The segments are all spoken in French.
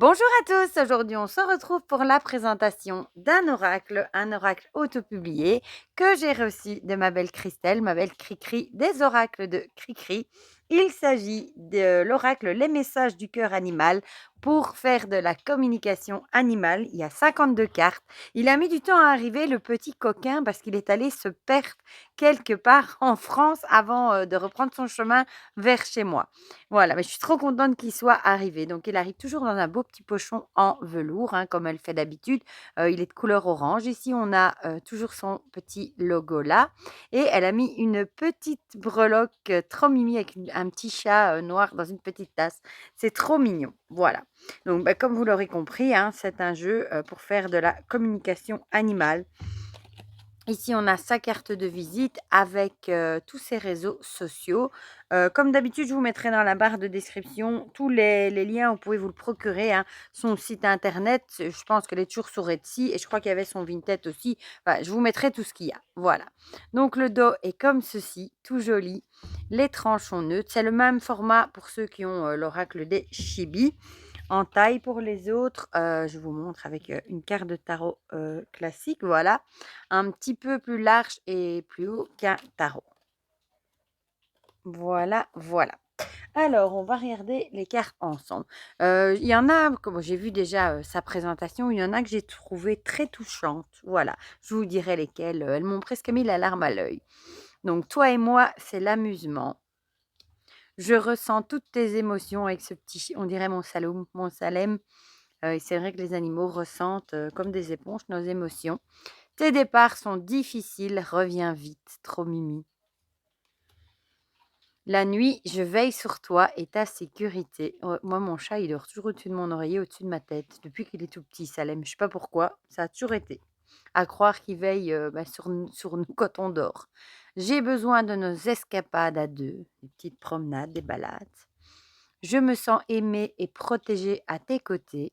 Bonjour à tous, aujourd'hui on se retrouve pour la présentation d'un oracle, un oracle autopublié que j'ai reçu de ma belle Christelle, ma belle Cricri des oracles de Cricri. Il s'agit de l'oracle Les messages du cœur animal pour faire de la communication animale. Il y a 52 cartes. Il a mis du temps à arriver le petit coquin parce qu'il est allé se perdre quelque part en France avant de reprendre son chemin vers chez moi. Voilà, mais je suis trop contente qu'il soit arrivé. Donc, il arrive toujours dans un beau petit pochon en velours, hein, comme elle fait d'habitude. Il est de couleur orange. Ici, on a toujours son petit logo là. Et elle a mis une petite breloque trop mimi avec un petit chat noir dans une petite tasse. C'est trop mignon. Voilà. Donc, bah, comme vous l'aurez compris, hein, c'est un jeu pour faire de la communication animale. Ici, on a sa carte de visite avec tous ses réseaux sociaux. Comme d'habitude, je vous mettrai dans la barre de description tous les liens où vous pouvez vous le procurer, hein. Son site internet, je pense qu'elle est toujours sur Etsy et je crois qu'il y avait son Vinted aussi. Enfin, je vous mettrai tout ce qu'il y a. Voilà. Donc, le dos est comme ceci, tout joli. Les tranches sont neutres. C'est le même format pour ceux qui ont l'oracle des Chibi. En taille pour les autres, je vous montre avec une carte de tarot classique, voilà, un petit peu plus large et plus haut qu'un tarot. Voilà, voilà. Alors, on va regarder les cartes ensemble. Il y en a, comme j'ai vu déjà sa présentation, il y en a que j'ai trouvé très touchantes. Voilà, je vous dirai lesquelles. Elles m'ont presque mis la larme à l'œil. Donc, toi et moi, c'est l'amusement. Je ressens toutes tes émotions avec ce petit, on dirait mon Saloum, mon Salem. Et c'est vrai que les animaux ressentent comme des éponges nos émotions. Tes départs sont difficiles, reviens vite, trop mimi. La nuit, je veille sur toi et ta sécurité. Moi, mon chat, il dort toujours au-dessus de mon oreiller, au-dessus de ma tête, depuis qu'il est tout petit, Salem. Je sais pas pourquoi, ça a toujours été. À croire qu'il veille sur nous quand on dort. J'ai besoin de nos escapades à deux, des petites promenades, des balades. Je me sens aimée et protégée à tes côtés.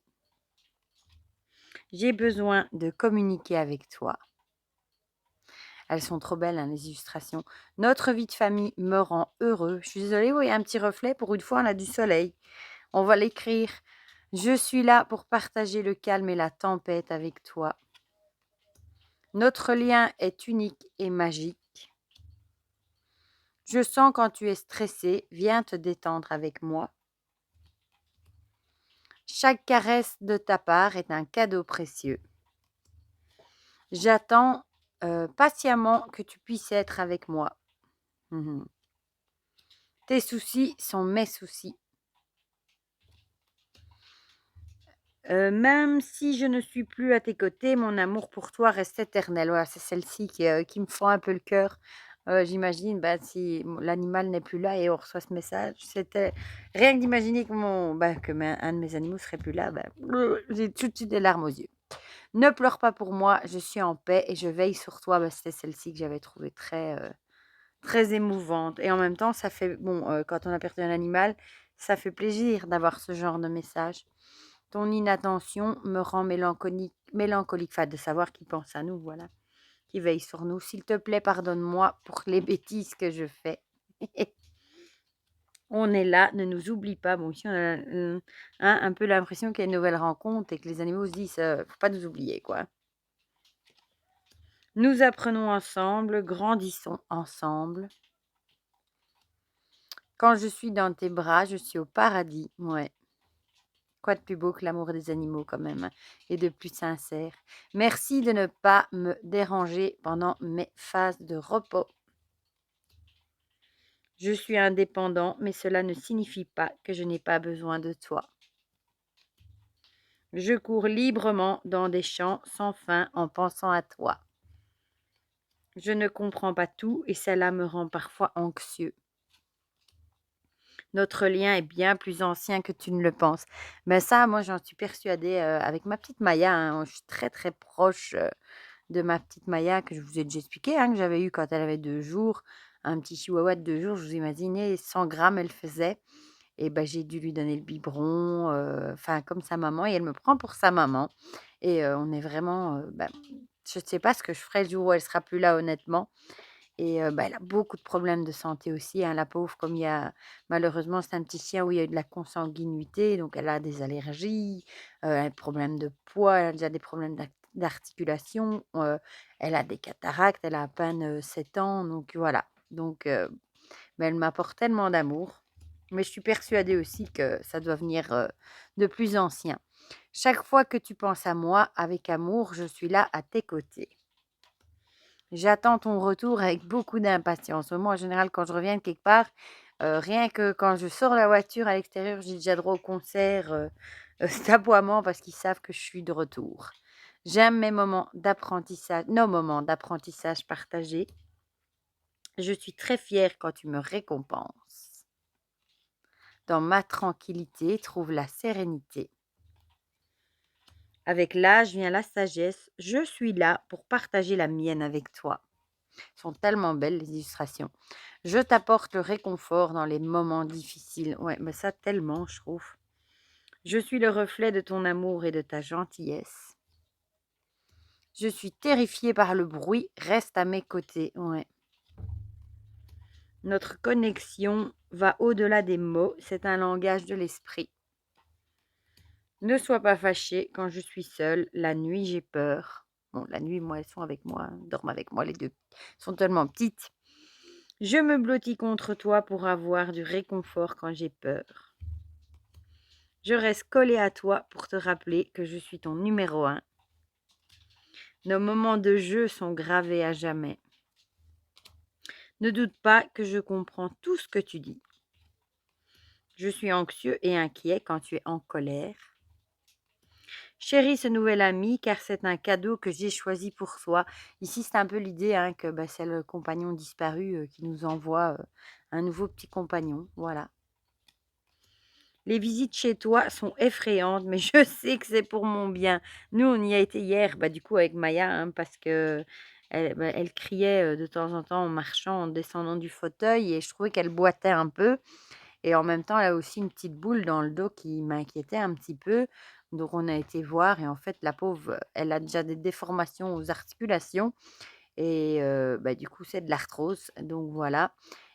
J'ai besoin de communiquer avec toi. Elles sont trop belles, hein, les illustrations. Notre vie de famille me rend heureux. Je suis désolée, oui, il y a un petit reflet. Pour une fois, on a du soleil. On va l'écrire. Je suis là pour partager le calme et la tempête avec toi. Notre lien est unique et magique. Je sens quand tu es stressé. Viens te détendre avec moi. Chaque caresse de ta part est un cadeau précieux. J'attends patiemment que tu puisses être avec moi. Mhm. Tes soucis sont mes soucis. Même si je ne suis plus à tes côtés, mon amour pour toi reste éternel. Voilà, c'est celle-ci qui me fend un peu le cœur. J'imagine, bah, si l'animal n'est plus là et on reçoit ce message, c'était rien que d'imaginer que un de mes animaux serait plus là, bah, j'ai tout de suite des larmes aux yeux. Ne pleure pas pour moi, je suis en paix et je veille sur toi. Bah, c'était celle-ci que j'avais trouvée très émouvante et en même temps, ça fait bon, quand on a perdu un animal, ça fait plaisir d'avoir ce genre de message. Ton inattention me rend mélancolique, enfin de savoir qu'il pense à nous, voilà, qu'il veille sur nous. S'il te plaît, pardonne-moi pour les bêtises que je fais. On est là, ne nous oublie pas. Bon, ici, on a un peu l'impression qu'il y a une nouvelle rencontre et que les animaux se disent, faut pas nous oublier, quoi. Nous apprenons ensemble, grandissons ensemble. Quand je suis dans tes bras, je suis au paradis. Ouais. Quoi de plus beau que l'amour des animaux quand même, hein, et de plus sincère. Merci de ne pas me déranger pendant mes phases de repos. Je suis indépendant, mais cela ne signifie pas que je n'ai pas besoin de toi. Je cours librement dans des champs sans fin en pensant à toi. Je ne comprends pas tout et cela me rend parfois anxieux. Notre lien est bien plus ancien que tu ne le penses. Mais ça, moi, j'en suis persuadée avec ma petite Maya, hein. Je suis très, très proche de ma petite Maya que je vous ai déjà expliqué, hein, que j'avais eu quand elle avait 2 jours. Un petit chihuahua de 2 jours, je vous imaginez, 100 grammes elle faisait. Et ben, j'ai dû lui donner le biberon, enfin comme sa maman, et elle me prend pour sa maman. Et on est vraiment, je ne sais pas ce que je ferai le jour où elle sera plus là, honnêtement. et elle a beaucoup de problèmes de santé aussi, hein, la pauvre, comme il y a malheureusement, c'est un petit chien où il y a eu de la consanguinité, donc elle a des allergies, elle a des problèmes de poids, elle a déjà des problèmes d'articulation, elle a des cataractes, elle a à peine, 7 ans, donc voilà. Donc mais elle m'apporte tellement d'amour, mais je suis persuadée aussi que ça doit venir, de plus ancien. Chaque fois que tu penses à moi avec amour, je suis là à tes côtés. J'attends ton retour avec beaucoup d'impatience. Moi, en général, quand je reviens de quelque part, rien que quand je sors la voiture à l'extérieur, j'ai déjà droit au concert, d'aboiements parce qu'ils savent que je suis de retour. J'aime nos moments d'apprentissage partagés. Je suis très fière quand tu me récompenses. Dans ma tranquillité, trouve la sérénité. Avec l'âge vient la sagesse. Je suis là pour partager la mienne avec toi. Sont tellement belles les illustrations. Je t'apporte le réconfort dans les moments difficiles. Ouais, mais ça tellement, je trouve. Je suis le reflet de ton amour et de ta gentillesse. Je suis terrifiée par le bruit, reste à mes côtés. Ouais. Notre connexion va au-delà des mots, c'est un langage de l'esprit. Ne sois pas fâché quand je suis seule. La nuit, j'ai peur. Bon, la nuit, moi, elles sont avec moi, dorment avec moi, les deux. Elles sont tellement petites. Je me blottis contre toi pour avoir du réconfort quand j'ai peur. Je reste collée à toi pour te rappeler que je suis ton numéro 1. Nos moments de jeu sont gravés à jamais. Ne doute pas que je comprends tout ce que tu dis. Je suis anxieux et inquiet quand tu es en colère. Chéris ce nouvel ami car c'est un cadeau que j'ai choisi pour toi. Ici, c'est un peu l'idée que c'est le compagnon disparu qui nous envoie un nouveau petit compagnon. Voilà. Les visites chez toi sont effrayantes, mais je sais que c'est pour mon bien. Nous, on y a été hier, du coup, avec Maya, parce que elle criait de temps en temps en marchant, en descendant du fauteuil, et je trouvais qu'elle boitait un peu. Et en même temps, elle a aussi une petite boule dans le dos qui m'inquiétait un petit peu. Donc, on a été voir, et en fait, la pauvre, elle a déjà des déformations aux articulations. Et du coup, c'est de l'arthrose, donc voilà.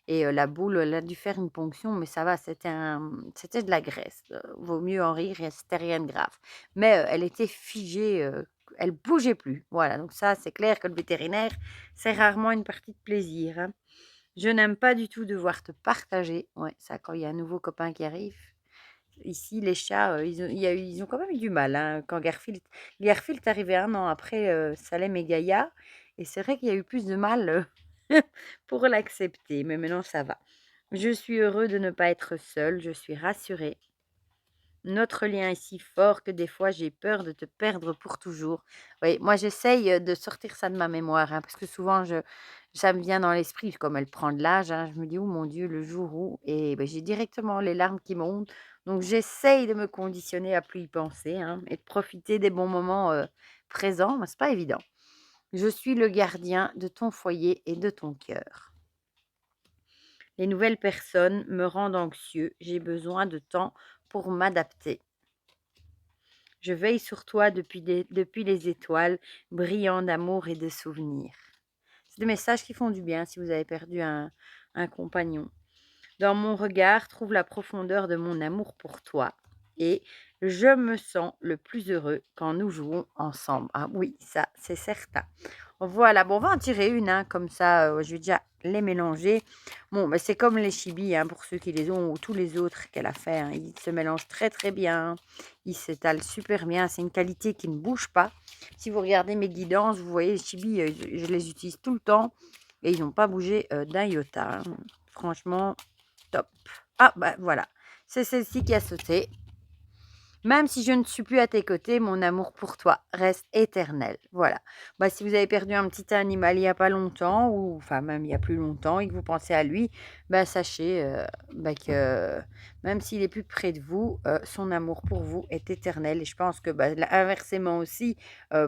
Et la boule, elle a dû faire une ponction, mais ça va, c'était de la graisse, vaut mieux en rire et c'était rien de grave. Mais elle était figée, elle bougeait plus. Voilà, donc ça, c'est clair que le vétérinaire, c'est rarement une partie de plaisir, hein. Je n'aime pas du tout devoir te partager. Ouais, ça, quand il y a un nouveau copain qui arrive. Ici, les chats, ils ont quand même eu du mal, hein, quand Garfield est arrivé 1 an après, Salem et Gaïa, et c'est vrai qu'il y a eu plus de mal, pour l'accepter, mais maintenant ça va. Je suis heureux de ne pas être seul, je suis rassurée. Notre lien est si fort que des fois j'ai peur de te perdre pour toujours. Oui, moi j'essaye, de sortir ça de ma mémoire, hein, parce que souvent ça me vient dans l'esprit, comme elle prend de l'âge, hein, je me dis: «Oh mon Dieu, le jour où» et j'ai directement les larmes qui montent. Donc j'essaye de me conditionner à plus y penser, hein, et de profiter des bons moments, présents, mais c'est pas évident. Je suis le gardien de ton foyer et de ton cœur. Les nouvelles personnes me rendent anxieux, j'ai besoin de temps pour m'adapter. Je veille sur toi depuis les étoiles, brillant d'amour et de souvenirs. C'est des messages qui font du bien si vous avez perdu un compagnon. Dans mon regard, trouve la profondeur de mon amour pour toi. Et je me sens le plus heureux quand nous jouons ensemble. Ah oui, ça, c'est certain. Voilà, bon, on va en tirer une, hein, comme ça, je vais déjà les mélanger. Bon, c'est comme les chibis, hein, pour ceux qui les ont, ou tous les autres qu'elle a fait, hein, ils se mélangent très très bien, ils s'étalent super bien, c'est une qualité qui ne bouge pas. Si vous regardez mes guidances, vous voyez les chibis, je les utilise tout le temps, et ils n'ont pas bougé d'un iota, hein. Franchement, top. Ah, voilà, c'est celle-ci qui a sauté. Même si je ne suis plus à tes côtés, mon amour pour toi reste éternel. Voilà. Si vous avez perdu un petit animal il n'y a pas longtemps, ou enfin même il y a plus longtemps, et que vous pensez à lui, sachez que même s'il est plus près de vous, son amour pour vous est éternel. Et je pense que inversement aussi,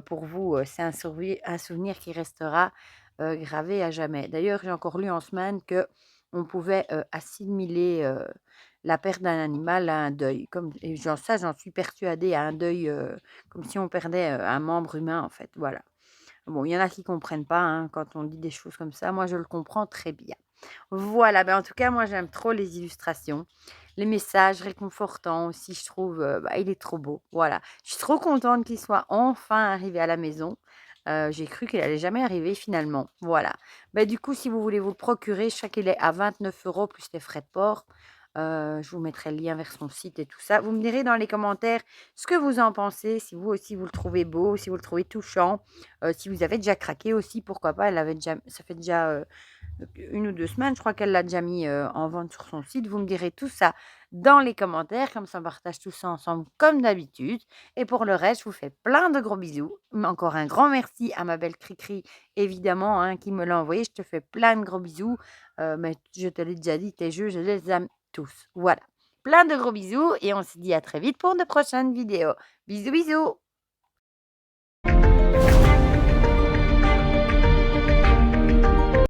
pour vous, c'est un souvenir qui restera gravé à jamais. D'ailleurs, j'ai encore lu en semaine que on pouvait assimiler la perte d'un animal à un deuil. Et j'en suis persuadée, à un deuil, comme si on perdait un membre humain, en fait. Voilà. Bon, il y en a qui comprennent pas, hein, quand on dit des choses comme ça. Moi, je le comprends très bien. Voilà, ben, en tout cas, moi, j'aime trop les illustrations. Les messages réconfortants aussi, je trouve, il est trop beau. Voilà. Je suis trop contente qu'il soit enfin arrivé à la maison. J'ai cru qu'il allait jamais arriver finalement. Voilà. Ben du coup, si vous voulez vous le procurer, je sais qu'il est à 29 € plus les frais de port. Je vous mettrai le lien vers son site et tout ça. Vous me direz dans les commentaires ce que vous en pensez, si vous aussi vous le trouvez beau, si vous le trouvez touchant, si vous avez déjà craqué aussi, pourquoi pas. Ça fait déjà 1 ou 2 semaines, je crois qu'elle l'a déjà mis en vente sur son site. Vous me direz tout ça dans les commentaires, comme ça on partage tout ça ensemble comme d'habitude. Et pour le reste, je vous fais plein de gros bisous. Encore un grand merci à ma belle Cricri, évidemment, hein, qui me l'a envoyé. Je te fais plein de gros bisous. Mais je te l'ai déjà dit, tes jeux, je les aime tous. Voilà. Plein de gros bisous et on se dit à très vite pour de prochaines vidéos. Bisous, bisous.